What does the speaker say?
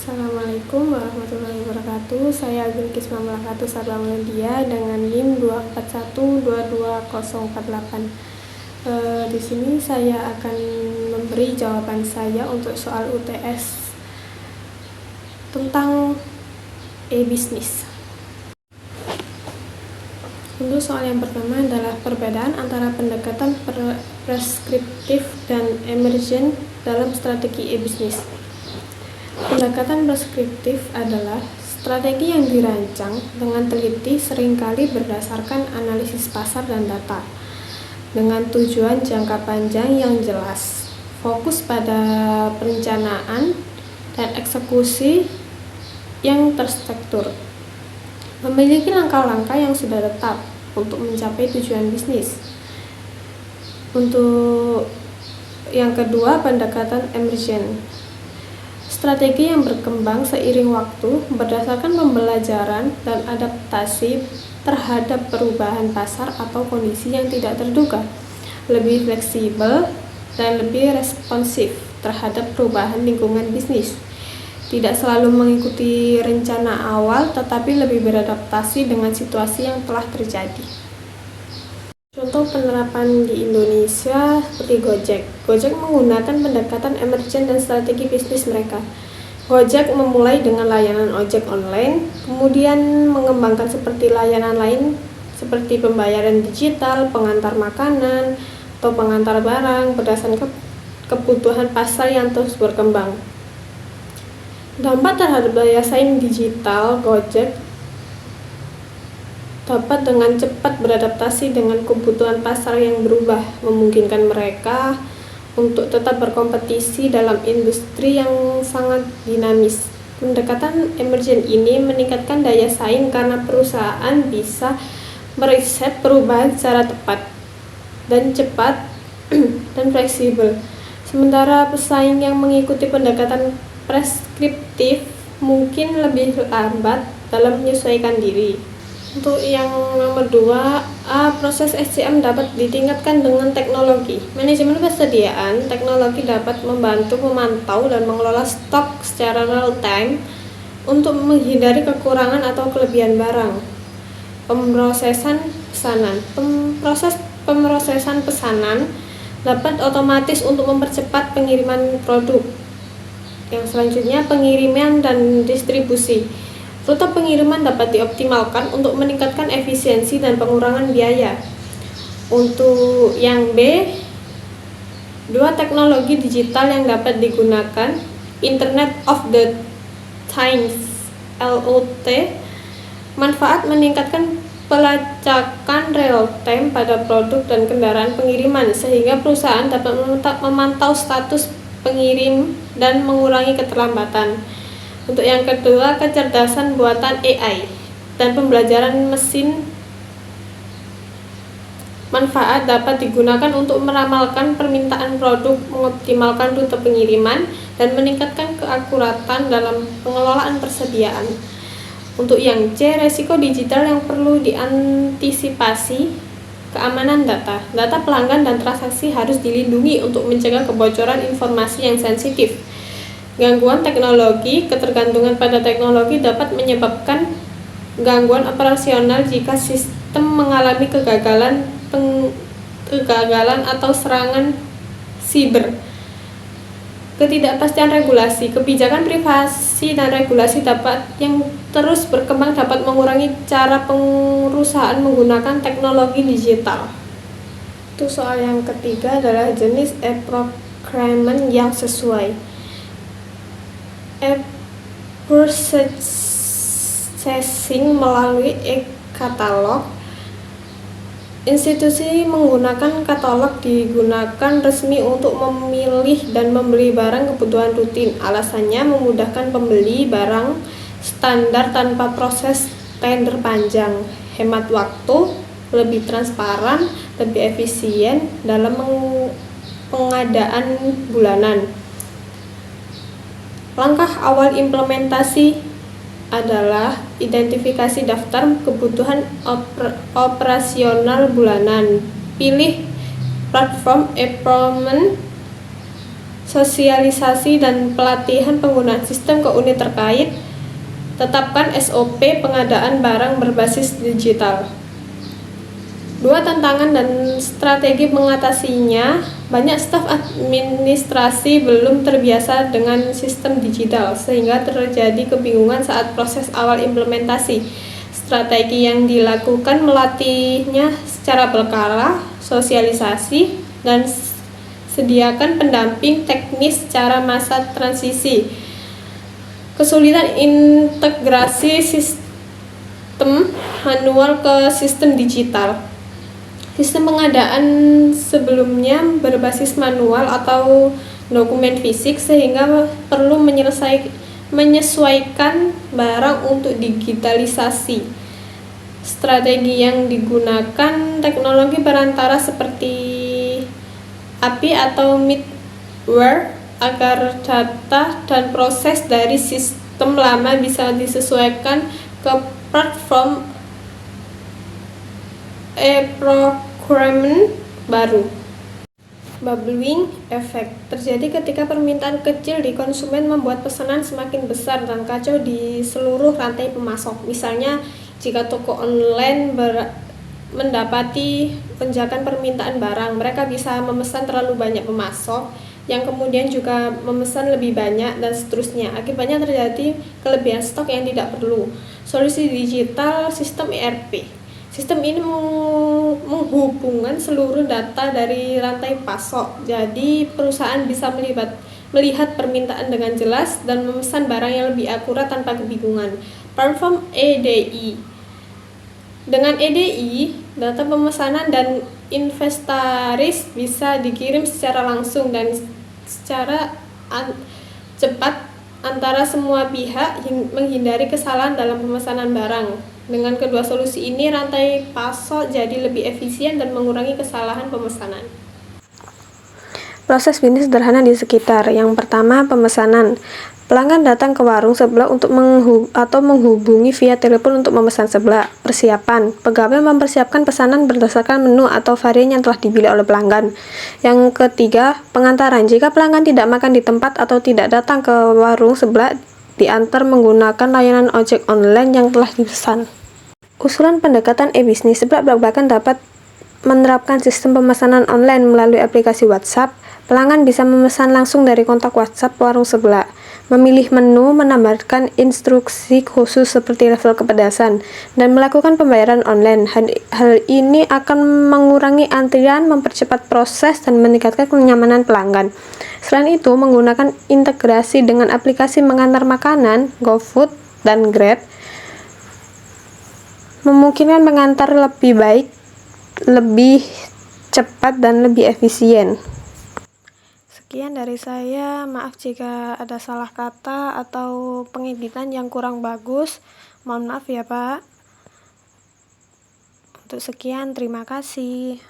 Assalamualaikum warahmatullahi wabarakatuh. Saya Agil Kisma Melakatu Sabang Media dengan NIM 241220048. Di sini saya akan memberi jawaban saya untuk soal UTS tentang e-bisnis. Untuk soal yang pertama adalah perbedaan antara pendekatan preskriptif dan emergent dalam strategi e-bisnis. Pendekatan preskriptif adalah strategi yang dirancang dengan teliti, seringkali berdasarkan analisis pasar dan data, dengan tujuan jangka panjang yang jelas, fokus pada perencanaan dan eksekusi yang terstruktur, memiliki langkah-langkah yang sudah tetap untuk mencapai tujuan bisnis. Untuk yang kedua, pendekatan emergent. Strategi yang berkembang seiring waktu berdasarkan pembelajaran dan adaptasi terhadap perubahan pasar atau kondisi yang tidak terduga, lebih fleksibel dan lebih responsif terhadap perubahan lingkungan bisnis. Tidak selalu mengikuti rencana awal, tetapi lebih beradaptasi dengan situasi yang telah terjadi. Contoh penerapan di Indonesia seperti Gojek. Gojek menggunakan pendekatan emergent dan strategi bisnis mereka. Gojek memulai dengan layanan ojek online, kemudian mengembangkan seperti layanan lain seperti pembayaran digital, pengantar makanan, atau pengantar barang berdasarkan kebutuhan pasar yang terus berkembang. Dampak terhadap daya saing digital, Gojek dapat dengan cepat beradaptasi dengan kebutuhan pasar yang berubah, memungkinkan mereka untuk tetap berkompetisi dalam industri yang sangat dinamis. Pendekatan emergent ini meningkatkan daya saing karena perusahaan bisa meriset perubahan secara tepat dan cepat dan fleksibel. Sementara pesaing yang mengikuti pendekatan preskriptif mungkin lebih lambat dalam menyesuaikan diri. Untuk yang nomor 2, proses SCM dapat ditingkatkan dengan teknologi. Manajemen persediaan teknologi dapat membantu memantau dan mengelola stok secara real time untuk menghindari kekurangan atau kelebihan barang. Proses pemrosesan pesanan dapat otomatis untuk mempercepat pengiriman produk. Yang selanjutnya, pengiriman dan distribusi. Rute pengiriman dapat dioptimalkan untuk meningkatkan efisiensi dan pengurangan biaya. Untuk yang B, 2 teknologi digital yang dapat digunakan, Internet of the Things (IoT), manfaat meningkatkan pelacakan real time pada produk dan kendaraan pengiriman sehingga perusahaan dapat memantau status pengirim dan mengurangi keterlambatan. Untuk yang kedua, kecerdasan buatan AI dan pembelajaran mesin, manfaat dapat digunakan untuk meramalkan permintaan produk, mengoptimalkan rute pengiriman, dan meningkatkan keakuratan dalam pengelolaan persediaan. Untuk yang C, resiko digital yang perlu diantisipasi, keamanan data. Data pelanggan dan transaksi harus dilindungi untuk mencegah kebocoran informasi yang sensitif. Gangguan teknologi, ketergantungan pada teknologi dapat menyebabkan gangguan operasional jika sistem mengalami kegagalan atau serangan siber. Ketidakpastian regulasi, kebijakan privasi dan regulasi yang terus berkembang dapat mengurangi cara perusahaan menggunakan teknologi digital. Untuk soal yang ketiga adalah jenis e-procurement yang sesuai. E-purchasing melalui e-katalog. Institusi menggunakan katalog digunakan resmi untuk memilih dan membeli barang kebutuhan rutin. Alasannya memudahkan pembeli barang standar tanpa proses tender panjang, hemat waktu, lebih transparan, lebih efisien dalam pengadaan bulanan. Langkah awal implementasi adalah identifikasi daftar kebutuhan operasional bulanan. Pilih platform e-procurement sosialisasi dan pelatihan penggunaan sistem ke unit terkait. Tetapkan SOP pengadaan barang berbasis digital. 2. Tantangan dan strategi mengatasinya. Banyak staf administrasi belum terbiasa dengan sistem digital, sehingga terjadi kebingungan saat proses awal implementasi. Strategi yang dilakukan melatihnya secara berkala, sosialisasi, dan sediakan pendamping teknis secara masa transisi. Kesulitan integrasi sistem manual ke sistem digital. Sistem pengadaan sebelumnya berbasis manual atau dokumen fisik, sehingga perlu menyesuaikan barang untuk digitalisasi. Strategi yang digunakan teknologi perantara seperti API atau middleware agar data dan proses dari sistem lama bisa disesuaikan ke platform procurement baru. Bubbling effect terjadi ketika permintaan kecil di konsumen membuat pesanan semakin besar dan kacau di seluruh rantai pemasok. Misalnya, jika toko online mendapati lonjakan permintaan barang, mereka bisa memesan terlalu banyak pemasok yang kemudian juga memesan lebih banyak, dan seterusnya. Akibatnya terjadi kelebihan stok yang tidak perlu. Solusi digital sistem ERP. Sistem ini menghubungkan seluruh data dari rantai pasok, jadi perusahaan bisa melihat permintaan dengan jelas dan memesan barang yang lebih akurat tanpa kebingungan. Platform EDI. Dengan EDI, data pemesanan dan inventaris bisa dikirim secara langsung dan secara cepat antara semua pihak, menghindari kesalahan dalam pemesanan barang. Dengan kedua solusi ini, rantai pasok jadi lebih efisien dan mengurangi kesalahan pemesanan. Proses bisnis sederhana di sekitar. Yang pertama, pemesanan. Pelanggan datang ke warung sebelah untuk menghubungi via telepon untuk memesan sebelah. Persiapan. Pegawai mempersiapkan pesanan berdasarkan menu atau varian yang telah dipilih oleh pelanggan. Yang ketiga, pengantaran. Jika pelanggan tidak makan di tempat atau tidak datang ke warung sebelah, diantar menggunakan layanan ojek online yang telah dipesan. Usulan pendekatan e-bisnis. Sebelah-belakang dapat menerapkan sistem pemesanan online melalui aplikasi WhatsApp. Pelanggan bisa memesan langsung dari kontak WhatsApp warung sebelah, memilih menu, menambahkan instruksi khusus seperti level kepedasan, dan melakukan pembayaran online. Hal ini akan mengurangi antrian, mempercepat proses, dan meningkatkan kenyamanan pelanggan. Selain itu, menggunakan integrasi dengan aplikasi mengantar makanan, GoFood, dan Grab, memungkinkan mengantar lebih baik, lebih cepat, dan lebih efisien. Sekian dari saya, maaf jika ada salah kata atau pengeditan yang kurang bagus. Mohon maaf ya Pak. Untuk sekian, terima kasih.